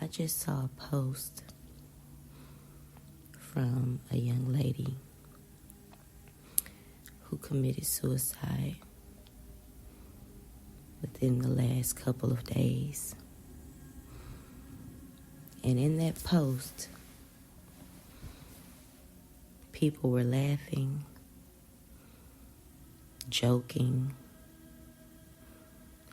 I just saw a post from a young lady who committed suicide within the last couple of days. And in that post, people were laughing, joking,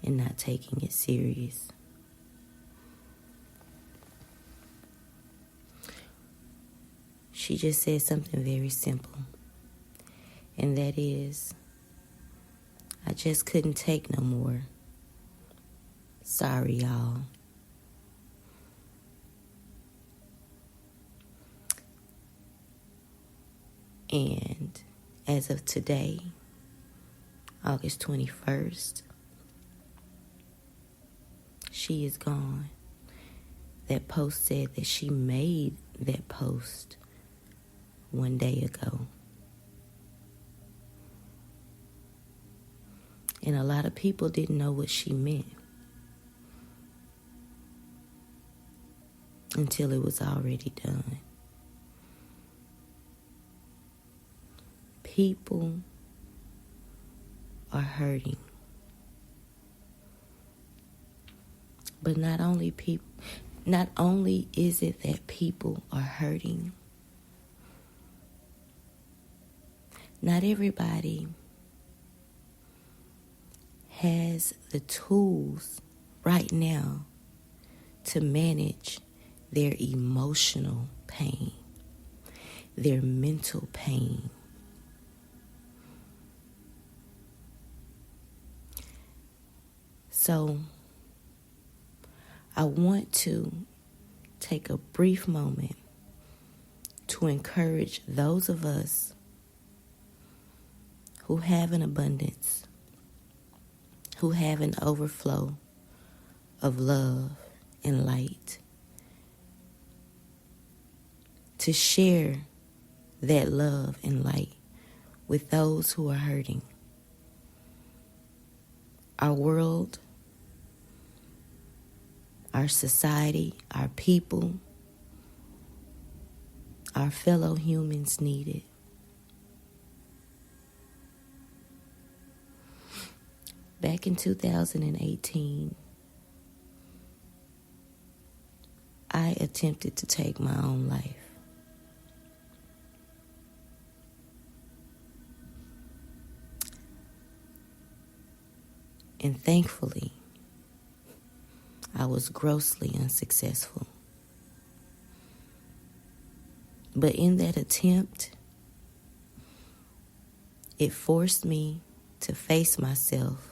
and not taking it serious. She just said something very simple, and that is, I just couldn't take no more. Sorry, y'all. And as of today, August 21st, she is gone. That post said that she made that post one day ago. And a lot of people didn't know what she meant until it was already done. People are hurting. But not only is it that people are hurting, not everybody has the tools right now to manage their emotional pain, their mental pain. So I want to take a brief moment to encourage those of us who have an abundance, who have an overflow of love and light, to share that love and light with those who are hurting. Our world, our society, our people, our fellow humans need it. Back in 2018, I attempted to take my own life. And thankfully, I was grossly unsuccessful. But in that attempt, it forced me to face myself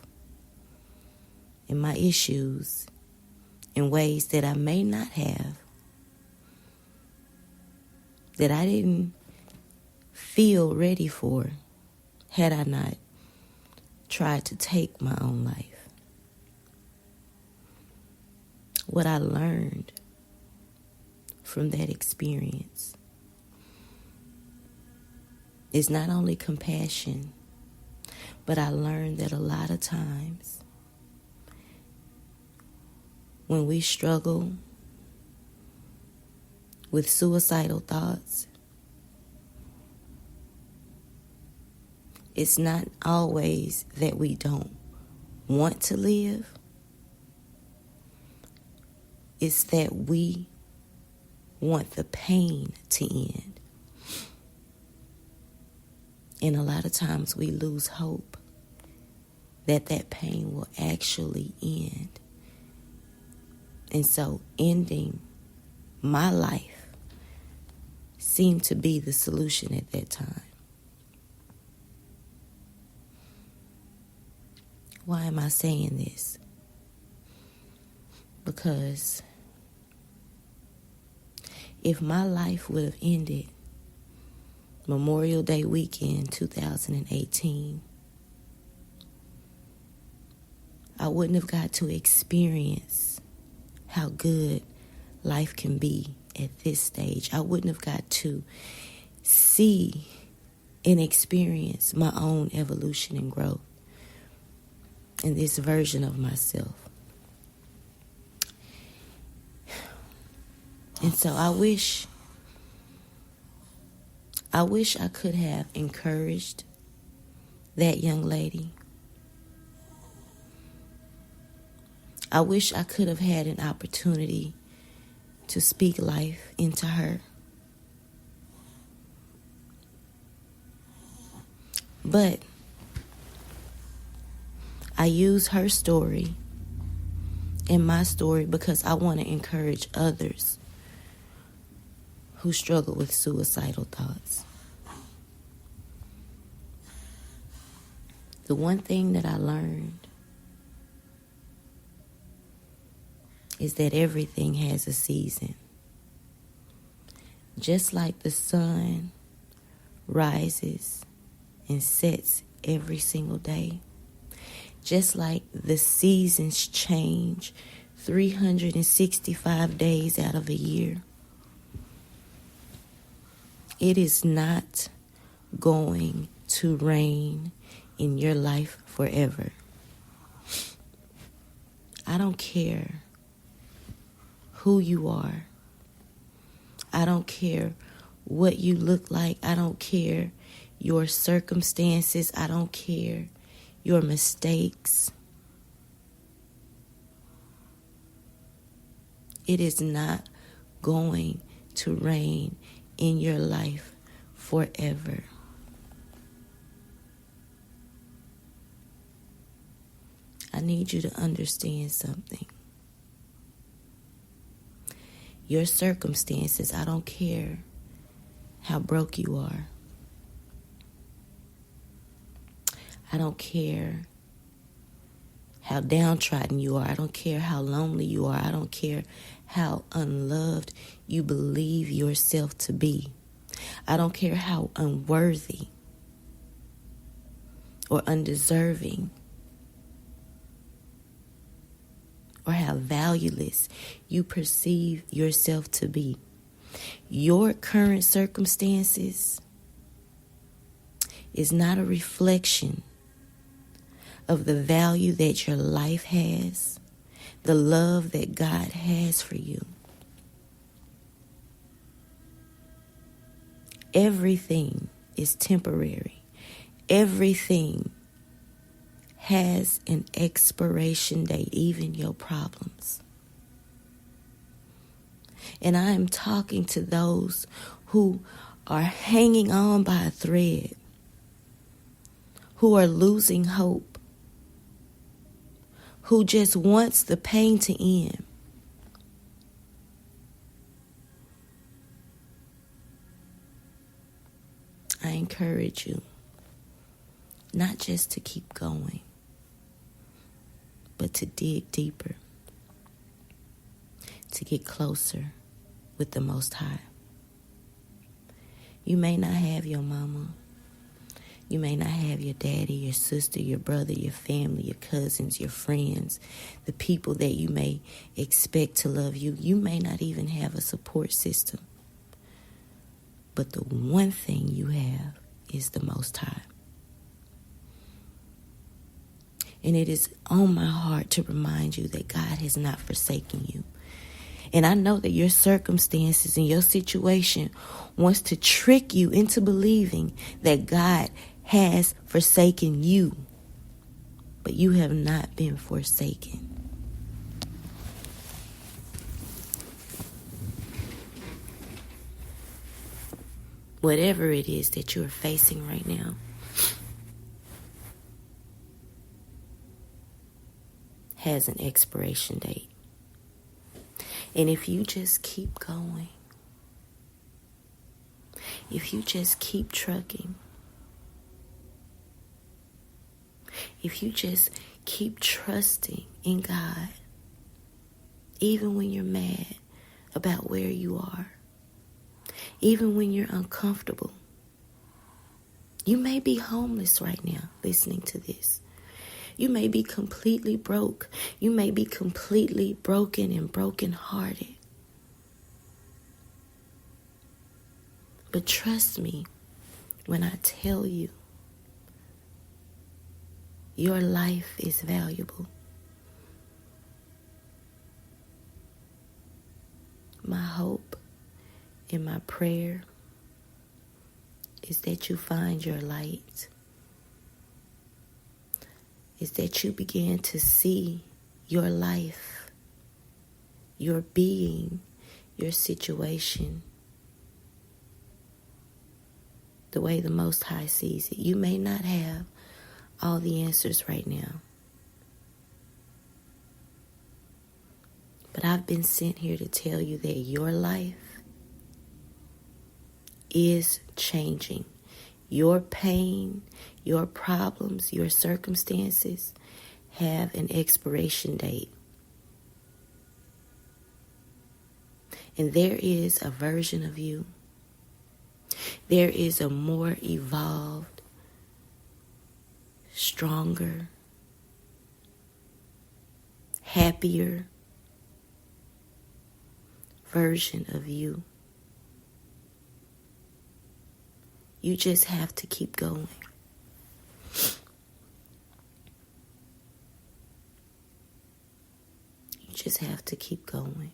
and my issues in ways that I may not have, that I didn't feel ready for had I not tried to take my own life. What I learned from that experience is not only compassion, but I learned that a lot of times when we struggle with suicidal thoughts, it's not always that we don't want to live. It's that we want the pain to end. And a lot of times we lose hope that that pain will actually end. And so ending my life seemed to be the solution at that time. Why am I saying this? Because if my life would have ended Memorial Day weekend 2018, I wouldn't have got to experience how good life can be at this stage. I wouldn't have got to see and experience my own evolution and growth in this version of myself. And so I wish I could have encouraged that young lady. I wish I could have had an opportunity to speak life into her. But I use her story and my story because I want to encourage others who struggle with suicidal thoughts. The one thing that I learned is that everything has a season. Just like the sun rises and sets every single day, just like the seasons change 365 days out of a year, it is not going to rain in your life forever. I don't care who you are. I don't care what you look like. I don't care your circumstances. I don't care your mistakes. It is not going to rain in your life forever. I need you to understand something. Your circumstances, I don't care how broke you are. I don't care how downtrodden you are. I don't care how lonely you are. I don't care how unloved you believe yourself to be. I don't care how unworthy or undeserving or how valueless you perceive yourself to be. Your current circumstances is not a reflection of the value that your life has, the love that God has for you. Everything is temporary. Everything has an expiration date, even your problems. And I am talking to those who are hanging on by a thread, who are losing hope, who just wants the pain to end. I encourage you not just to keep going, but to dig deeper, to get closer with the Most High. You may not have your mama. You may not have your daddy, your sister, your brother, your family, your cousins, your friends, the people that you may expect to love you. You may not even have a support system. But the one thing you have is the Most High. And it is on my heart to remind you that God has not forsaken you. And I know that your circumstances and your situation wants to trick you into believing that God has forsaken you. But you have not been forsaken. Whatever it is that you are facing right now, has an expiration date. And if you just keep going, if you just keep trucking, if you just keep trusting in God, even when you're mad about where you are, even when you're uncomfortable, you may be homeless right now listening to this. You may be completely broke. You may be completely broken and brokenhearted. But trust me when I tell you, your life is valuable. My hope and my prayer is that you find your light, is that you begin to see your life, your being, your situation, the way the Most High sees it. You may not have all the answers right now, but I've been sent here to tell you that your life is changing. Your pain, your problems, your circumstances have an expiration date. And there is a version of you. There is a more evolved, stronger, happier version of you. You just have to keep going. You just have to keep going.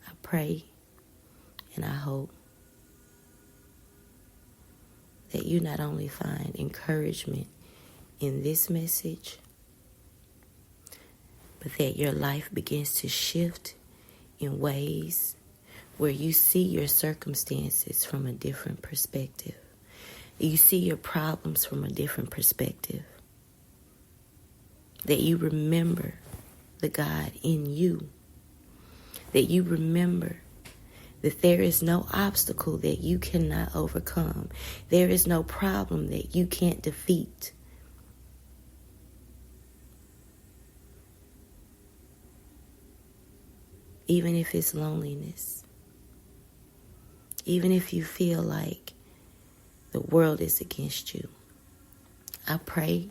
I pray and I hope that you not only find encouragement in this message, but that your life begins to shift in ways where you see your circumstances from a different perspective. You see your problems from a different perspective. That you remember the God in you. That you remember that there is no obstacle that you cannot overcome. There is no problem that you can't defeat. Even if it's loneliness. Even if you feel like the world is against you. I pray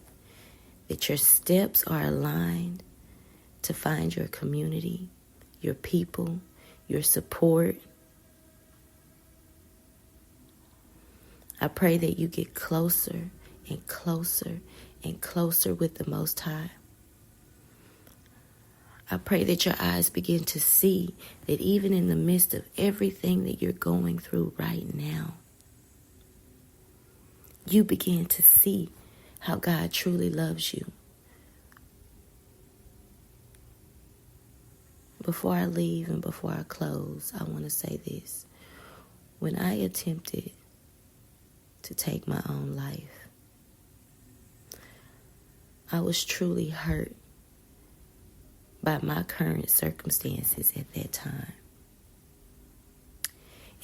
that your steps are aligned to find your community, your people, your support. I pray that you get closer and closer and closer with the Most High. I pray that your eyes begin to see that even in the midst of everything that you're going through right now, you begin to see how God truly loves you. Before I leave and before I close, I want to say this. When I attempted to take my own life, I was truly hurt by my current circumstances at that time.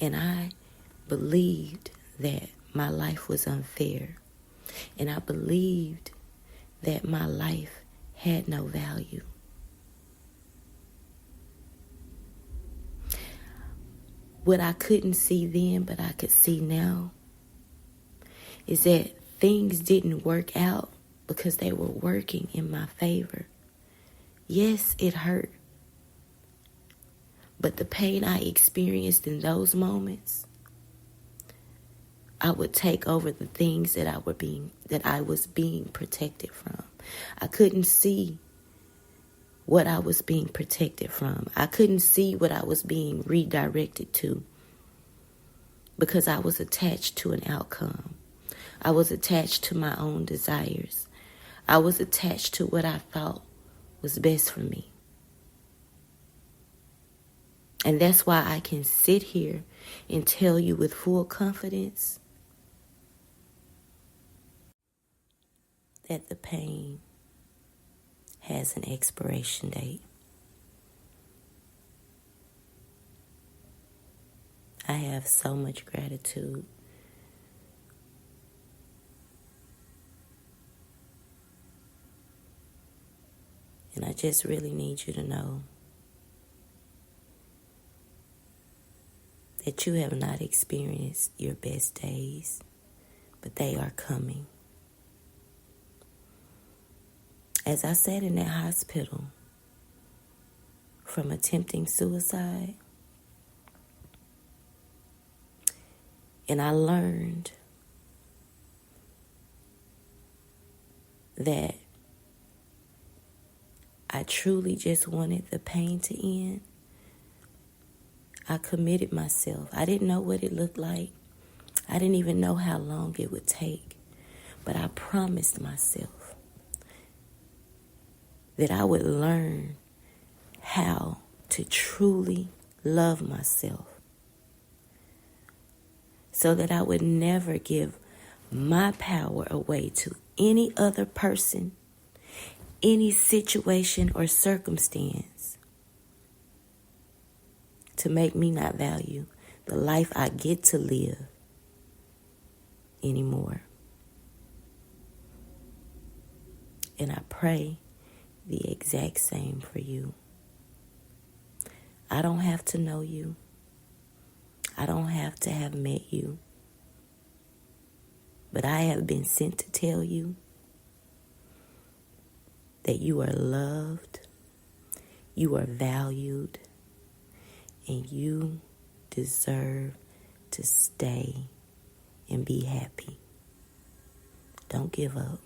And I believed that my life was unfair. And I believed that my life had no value. What I couldn't see then, but I could see now, is that things didn't work out because they were working in my favor. Yes, it hurt. But the pain I experienced in those moments, I would take over the things that I was being protected from. I couldn't see what I was being protected from. I couldn't see what I was being redirected to because I was attached to an outcome. I was attached to my own desires. I was attached to what I thought was best for me. And that's why I can sit here and tell you with full confidence that the pain has an expiration date. I have so much gratitude. And I just really need you to know that you have not experienced your best days, but they are coming. As I sat in that hospital from attempting suicide, and I learned that I truly just wanted the pain to end, I committed myself. I didn't know what it looked like. I didn't even know how long it would take. But I promised myself that I would learn how to truly love myself, so that I would never give my power away to any other person, any situation or circumstance to make me not value the life I get to live anymore. And I pray the exact same for you. I don't have to know you. I don't have to have met you. But I have been sent to tell you that you are loved, you are valued, and you deserve to stay and be happy. Don't give up.